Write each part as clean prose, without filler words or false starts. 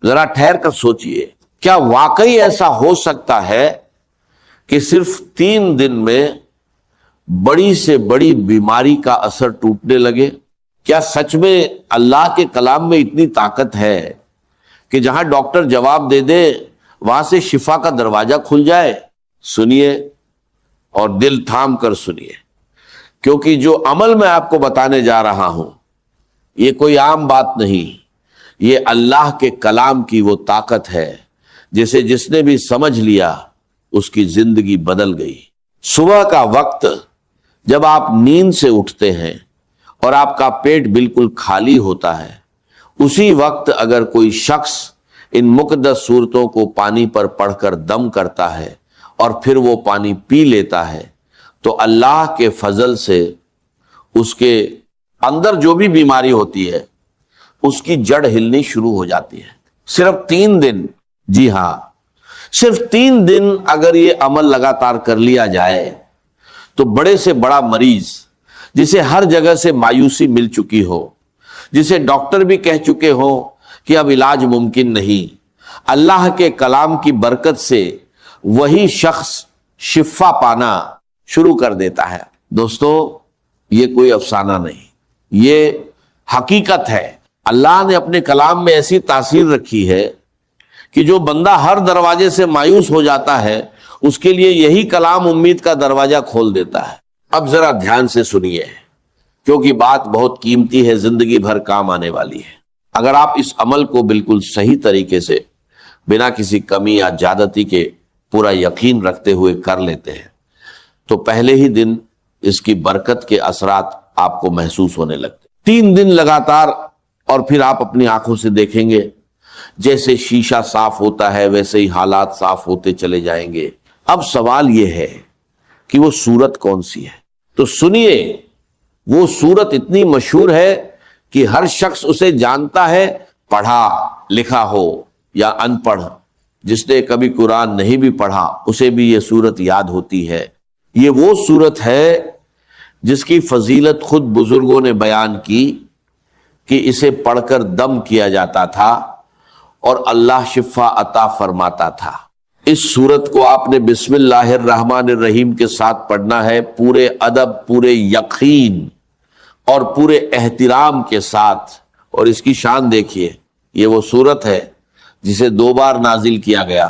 ذرا ٹھہر کر سوچئے، کیا واقعی ایسا ہو سکتا ہے کہ صرف 3 دن میں بڑی سے بڑی بیماری کا اثر ٹوٹنے لگے؟ کیا سچ میں اللہ کے کلام میں اتنی طاقت ہے کہ جہاں ڈاکٹر جواب دے دے وہاں سے شفا کا دروازہ کھل جائے؟ سنیے اور دل تھام کر سنیے، کیونکہ جو عمل میں آپ کو بتانے جا رہا ہوں یہ کوئی عام بات نہیں، یہ اللہ کے کلام کی وہ طاقت ہے جسے جس نے بھی سمجھ لیا اس کی زندگی بدل گئی۔ صبح کا وقت جب آپ نیند سے اٹھتے ہیں اور آپ کا پیٹ بالکل خالی ہوتا ہے، اسی وقت اگر کوئی شخص ان مقدس صورتوں کو پانی پر پڑھ کر دم کرتا ہے اور پھر وہ پانی پی لیتا ہے تو اللہ کے فضل سے اس کے اندر جو بھی بیماری ہوتی ہے اس کی جڑ ہلنی شروع ہو جاتی ہے۔ صرف 3 دن، جی ہاں صرف 3 دن اگر یہ عمل لگاتار کر لیا جائے تو بڑے سے بڑا مریض جسے ہر جگہ سے مایوسی مل چکی ہو، جسے ڈاکٹر بھی کہہ چکے ہو کہ اب علاج ممکن نہیں، اللہ کے کلام کی برکت سے وہی شخص شفا پانا شروع کر دیتا ہے۔ دوستو یہ کوئی افسانہ نہیں، یہ حقیقت ہے۔ اللہ نے اپنے کلام میں ایسی تاثیر رکھی ہے کہ جو بندہ ہر دروازے سے مایوس ہو جاتا ہے اس کے لیے یہی کلام امید کا دروازہ کھول دیتا ہے۔ اب ذرا دھیان سے سنیے کیونکہ بات بہت قیمتی ہے، زندگی بھر کام آنے والی ہے۔ اگر آپ اس عمل کو بالکل صحیح طریقے سے بنا کسی کمی یا زیادتی کے پورا یقین رکھتے ہوئے کر لیتے ہیں تو پہلے ہی دن اس کی برکت کے اثرات آپ کو محسوس ہونے لگتے۔ 3 دن لگاتار اور پھر آپ اپنی آنکھوں سے دیکھیں گے جیسے شیشہ صاف ہوتا ہے ویسے ہی حالات صاف ہوتے چلے جائیں گے۔ اب سوال یہ ہے کہ وہ صورت کون سی ہے؟ تو سنیے، وہ صورت اتنی مشہور ہے کہ ہر شخص اسے جانتا ہے، پڑھا لکھا ہو یا ان پڑھ، جس نے کبھی قرآن نہیں بھی پڑھا اسے بھی یہ صورت یاد ہوتی ہے۔ یہ وہ صورت ہے جس کی فضیلت خود بزرگوں نے بیان کی کہ اسے پڑھ کر دم کیا جاتا تھا اور اللہ شفا عطا فرماتا تھا۔ اس صورت کو آپ نے بسم اللہ الرحمن الرحیم کے ساتھ پڑھنا ہے، پورے ادب، پورے یقین اور پورے احترام کے ساتھ۔ اور اس کی شان دیکھیے، یہ وہ صورت ہے جسے 2 بار نازل کیا گیا،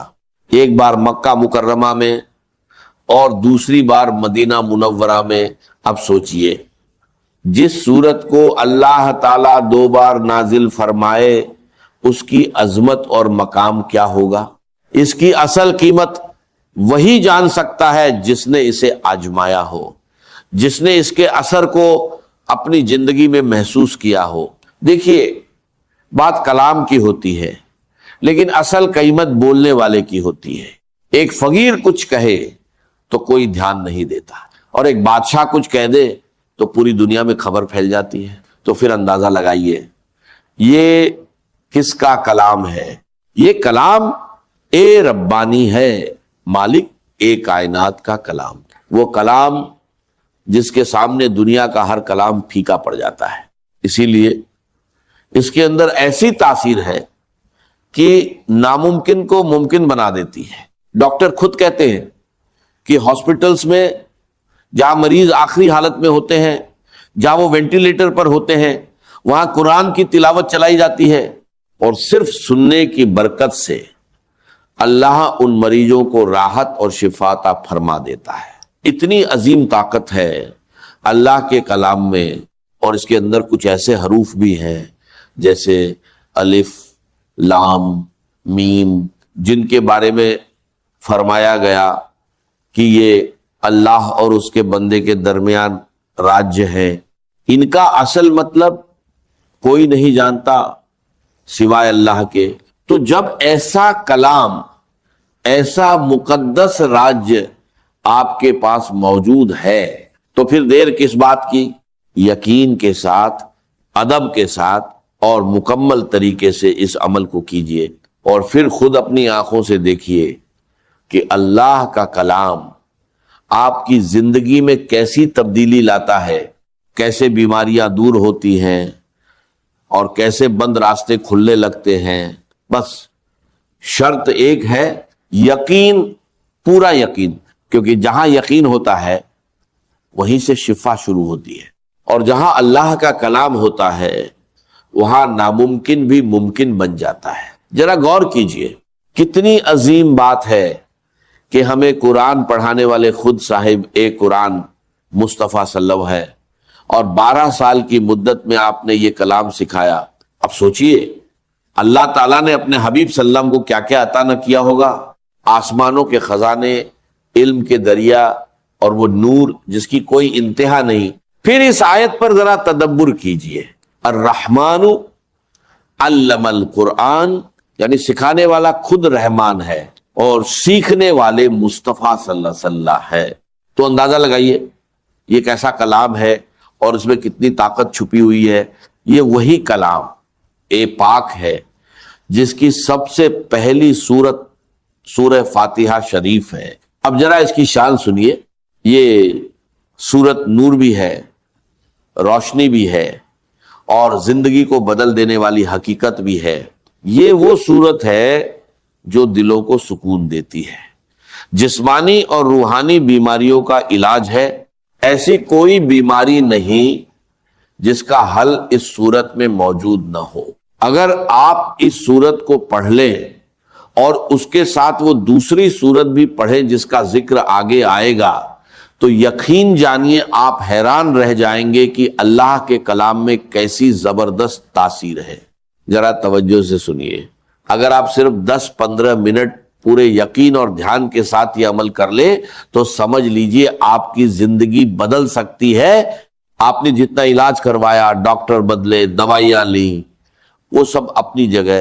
ایک بار مکہ مکرمہ میں اور دوسری بار مدینہ منورہ میں۔ اب سوچئے جس صورت کو اللہ تعالیٰ 2 بار نازل فرمائے اس کی عظمت اور مقام کیا ہوگا؟ اس کی اصل قیمت وہی جان سکتا ہے جس نے اسے آزمایا ہو، جس نے اس کے اثر کو اپنی زندگی میں محسوس کیا ہو۔ دیکھیے بات کلام کی ہوتی ہے لیکن اصل قیمت بولنے والے کی ہوتی ہے۔ ایک فقیر کچھ کہے تو کوئی دھیان نہیں دیتا، اور ایک بادشاہ کچھ کہہ دے تو پوری دنیا میں خبر پھیل جاتی ہے۔ تو پھر اندازہ لگائیے یہ کس کا کلام ہے؟ یہ کلام اے ربانی ہے، مالک اے کائنات کا کلام، وہ کلام جس کے سامنے دنیا کا ہر کلام پھیکا پڑ جاتا ہے۔ اسی لیے اس کے اندر ایسی تاثیر ہے کہ ناممکن کو ممکن بنا دیتی ہے۔ ڈاکٹر خود کہتے ہیں کہ ہاسپٹلز میں جہاں مریض آخری حالت میں ہوتے ہیں، جہاں وہ وینٹیلیٹر پر ہوتے ہیں، وہاں قرآن کی تلاوت چلائی جاتی ہے اور صرف سننے کی برکت سے اللہ ان مریضوں کو راحت اور شفا عطا فرما دیتا ہے۔ اتنی عظیم طاقت ہے اللہ کے کلام میں، اور اس کے اندر کچھ ایسے حروف بھی ہیں جیسے الف، لام، میم، جن کے بارے میں فرمایا گیا کہ یہ اللہ اور اس کے بندے کے درمیان راجیہ ہے۔ ان کا اصل مطلب کوئی نہیں جانتا سوائے اللہ کے۔ تو جب ایسا کلام، ایسا مقدس راجیہ آپ کے پاس موجود ہے تو پھر دیر کس بات کی؟ یقین کے ساتھ، ادب کے ساتھ اور مکمل طریقے سے اس عمل کو کیجئے، اور پھر خود اپنی آنکھوں سے دیکھیے کہ اللہ کا کلام آپ کی زندگی میں کیسی تبدیلی لاتا ہے، کیسے بیماریاں دور ہوتی ہیں اور کیسے بند راستے کھلنے لگتے ہیں، بس شرط ایک ہے یقین، پورا یقین، کیونکہ جہاں یقین ہوتا ہے وہیں سے شفا شروع ہوتی ہے، اور جہاں اللہ کا کلام ہوتا ہے وہاں ناممکن بھی ممکن بن جاتا ہے۔ ذرا غور کیجئے، کتنی عظیم بات ہے کہ ہمیں قرآن پڑھانے والے خود صاحب ایک قرآن مصطفیٰ صلی اللہ علیہ وسلم ہے، اور 12 سال کی مدت میں آپ نے یہ کلام سکھایا۔ اب سوچئے اللہ تعالیٰ نے اپنے حبیب صلی اللہ علیہ وسلم کو کیا کیا عطا نہ کیا ہوگا، آسمانوں کے خزانے، علم کے دریا، اور وہ نور جس کی کوئی انتہا نہیں۔ پھر اس آیت پر ذرا تدبر کیجئے، الرحمن علم القرآن، یعنی سکھانے والا خود رحمان ہے اور سیکھنے والے مصطفیٰ صلی اللہ علیہ وسلم ہے۔ تو اندازہ لگائیے یہ کیسا کلام ہے اور اس میں کتنی طاقت چھپی ہوئی ہے۔ یہ وہی کلام پاک ہے جس کی سب سے پہلی سورت سورہ فاتحہ شریف ہے۔ اب ذرا اس کی شان سنیے، یہ سورت نور بھی ہے، روشنی بھی ہے، اور زندگی کو بدل دینے والی حقیقت بھی ہے۔ یہ وہ سورت ہے جو دلوں کو سکون دیتی ہے، جسمانی اور روحانی بیماریوں کا علاج ہے۔ ایسی کوئی بیماری نہیں جس کا حل اس سورت میں موجود نہ ہو۔ اگر آپ اس سورت کو پڑھ لیں اور اس کے ساتھ وہ دوسری سورت بھی پڑھیں جس کا ذکر آگے آئے گا، تو یقین جانیے آپ حیران رہ جائیں گے کہ اللہ کے کلام میں کیسی زبردست تاثیر ہے۔ ذرا توجہ سے سنیے، اگر آپ صرف 10-15 منٹ پورے یقین اور دھیان کے ساتھ یہ عمل کر لیں تو سمجھ لیجئے آپ کی زندگی بدل سکتی ہے۔ آپ نے جتنا علاج کروایا، ڈاکٹر بدلے، دوائیاں لیں، وہ سب اپنی جگہ،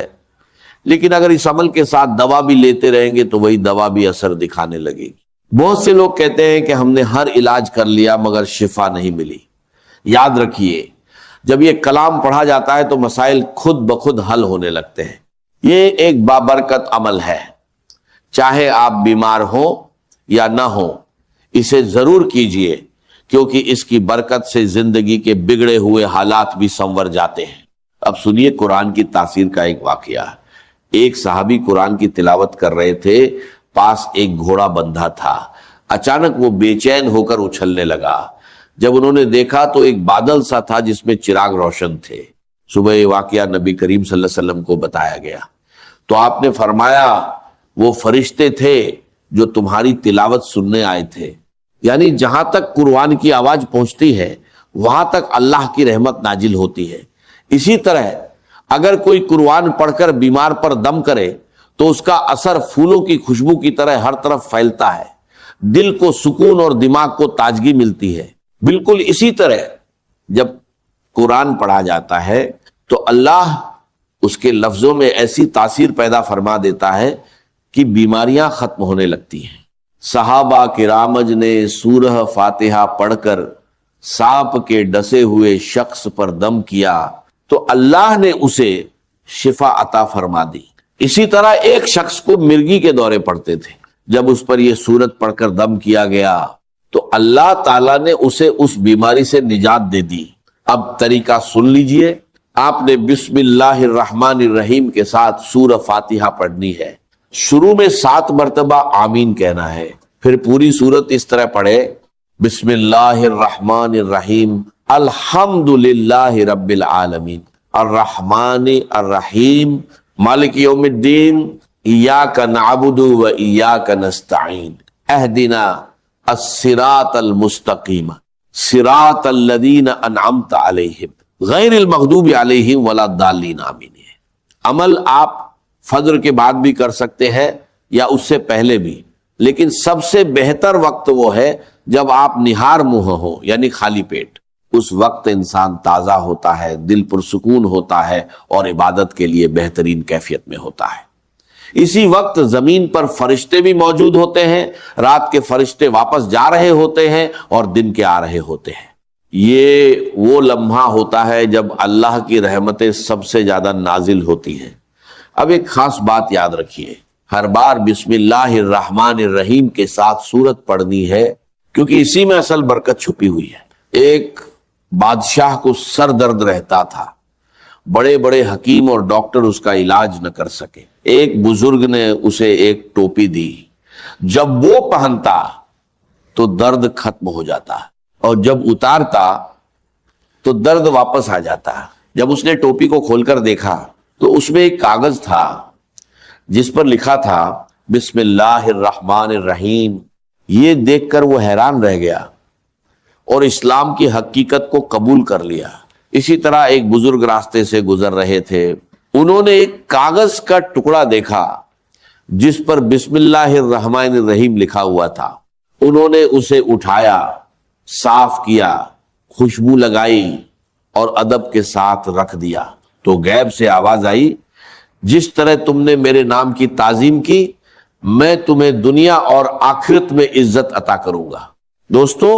لیکن اگر اس عمل کے ساتھ دوا بھی لیتے رہیں گے تو وہی دوا بھی اثر دکھانے لگے گی۔ بہت سے لوگ کہتے ہیں کہ ہم نے ہر علاج کر لیا مگر شفا نہیں ملی۔ یاد رکھیے، جب یہ کلام پڑھا جاتا ہے تو مسائل خود بخود حل ہونے لگتے ہیں۔ یہ ایک بابرکت عمل ہے، چاہے آپ بیمار ہوں یا نہ ہوں، اسے ضرور کیجئے، کیونکہ اس کی برکت سے زندگی کے بگڑے ہوئے حالات بھی سنور جاتے ہیں۔ اب سنیے قرآن کی تاثیر کا ایک واقعہ۔ ایک صحابی قرآن کی تلاوت کر رہے تھے، پاس ایک گھوڑا بندھا تھا۔ اچانک وہ بے چین ہو کر اچھلنے لگا۔ جب انہوں نے دیکھا تو ایک بادل سا تھا جس میں چراغ روشن تھے۔ صبح یہ واقعہ نبی کریم صلی اللہ علیہ وسلم کو بتایا گیا تو آپ نے فرمایا وہ فرشتے تھے جو تمہاری تلاوت سننے آئے تھے۔ یعنی جہاں تک قرآن کی آواز پہنچتی ہے وہاں تک اللہ کی رحمت نازل ہوتی ہے۔ اسی طرح اگر کوئی قرآن پڑھ کر بیمار پر دم کرے تو اس کا اثر پھولوں کی خوشبو کی طرح ہر طرف پھیلتا ہے، دل کو سکون اور دماغ کو تازگی ملتی ہے۔ بالکل اسی طرح جب قرآن پڑھا جاتا ہے تو اللہ اس کے لفظوں میں ایسی تاثیر پیدا فرما دیتا ہے کہ بیماریاں ختم ہونے لگتی ہیں۔ صحابہ کرامج نے سورہ فاتحہ پڑھ کر سانپ کے ڈسے ہوئے شخص پر دم کیا تو اللہ نے اسے شفا عطا فرما دی۔ اسی طرح ایک شخص کو مرگی کے دورے پڑتے تھے، جب اس پر یہ سورت پڑھ کر دم کیا گیا تو اللہ تعالیٰ نے اسے اس بیماری سے نجات دے دی۔ اب طریقہ سن لیجئے، آپ نے بسم اللہ الرحمن الرحیم کے ساتھ سورہ فاتحہ پڑھنی ہے۔ شروع میں 7 مرتبہ آمین کہنا ہے، پھر پوری سورت اس طرح پڑھے، بسم اللہ الرحمن الرحیم الحمدللہ رب العالمین الرحمن الرحیم مالک یوم الدین ایاک نعبد و ایاک نستعین اہدنا الصراط المستقیم صراط الذین انعمت علیہم غیر المغضوب علیہم ولا الضالین آمین۔ عمل آپ فجر کے بعد بھی کر سکتے ہیں یا اس سے پہلے بھی، لیکن سب سے بہتر وقت وہ ہے جب آپ نہار منہ ہو، یعنی خالی پیٹ۔ اس وقت انسان تازہ ہوتا ہے، دل پرسکون ہوتا ہے اور عبادت کے لیے بہترین کیفیت میں ہوتا ہے۔ اسی وقت زمین پر فرشتے بھی موجود ہوتے ہیں، رات کے فرشتے واپس جا رہے ہوتے ہیں اور دن کے آ رہے ہوتے ہیں۔ یہ وہ لمحہ ہوتا ہے جب اللہ کی رحمتیں سب سے زیادہ نازل ہوتی ہیں۔ اب ایک خاص بات یاد رکھیے، ہر بار بسم اللہ الرحمن الرحیم کے ساتھ سورت پڑھنی ہے، کیونکہ اسی میں اصل برکت چھپی ہوئی ہے۔ ایک بادشاہ کو سر درد رہتا تھا، بڑے بڑے حکیم اور ڈاکٹر اس کا علاج نہ کر سکے۔ ایک بزرگ نے اسے ایک ٹوپی دی، جب وہ پہنتا تو درد ختم ہو جاتا اور جب اتارتا تو درد واپس آ جاتا۔ جب اس نے ٹوپی کو کھول کر دیکھا تو اس میں ایک کاغذ تھا جس پر لکھا تھا بسم اللہ الرحمن الرحیم۔ یہ دیکھ کر وہ حیران رہ گیا اور اسلام کی حقیقت کو قبول کر لیا۔ اسی طرح ایک بزرگ راستے سے گزر رہے تھے، انہوں نے ایک کاغذ کا ٹکڑا دیکھا جس پر بسم اللہ الرحمن الرحیم لکھا ہوا تھا۔ انہوں نے اسے اٹھایا، صاف کیا، خوشبو لگائی اور ادب کے ساتھ رکھ دیا تو غیب سے آواز آئی، جس طرح تم نے میرے نام کی تعظیم کی میں تمہیں دنیا اور آخرت میں عزت عطا کروں گا۔ دوستو،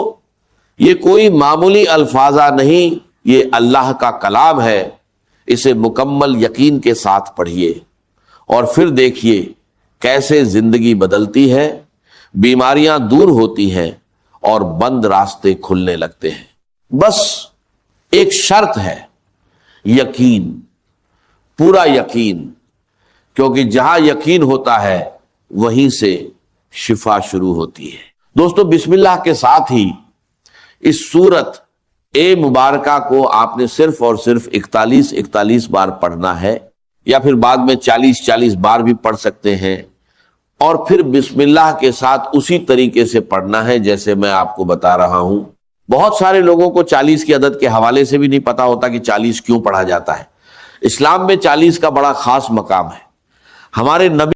یہ کوئی معمولی الفاظہ نہیں، یہ اللہ کا کلام ہے۔ اسے مکمل یقین کے ساتھ پڑھیے اور پھر دیکھیے کیسے زندگی بدلتی ہے، بیماریاں دور ہوتی ہیں اور بند راستے کھلنے لگتے ہیں۔ بس ایک شرط ہے، یقین، پورا یقین، کیونکہ جہاں یقین ہوتا ہے وہیں سے شفا شروع ہوتی ہے۔ دوستو، بسم اللہ کے ساتھ ہی اس سورت اے مبارکہ کو آپ نے صرف اور صرف 41 بار پڑھنا ہے، یا پھر بعد میں 40 بار بھی پڑھ سکتے ہیں، اور پھر بسم اللہ کے ساتھ اسی طریقے سے پڑھنا ہے جیسے میں آپ کو بتا رہا ہوں۔ بہت سارے لوگوں کو 40 کی عدد کے حوالے سے بھی نہیں پتا ہوتا کہ 40 کیوں پڑھا جاتا ہے۔ اسلام میں 40 کا بڑا خاص مقام ہے۔ ہمارے نبی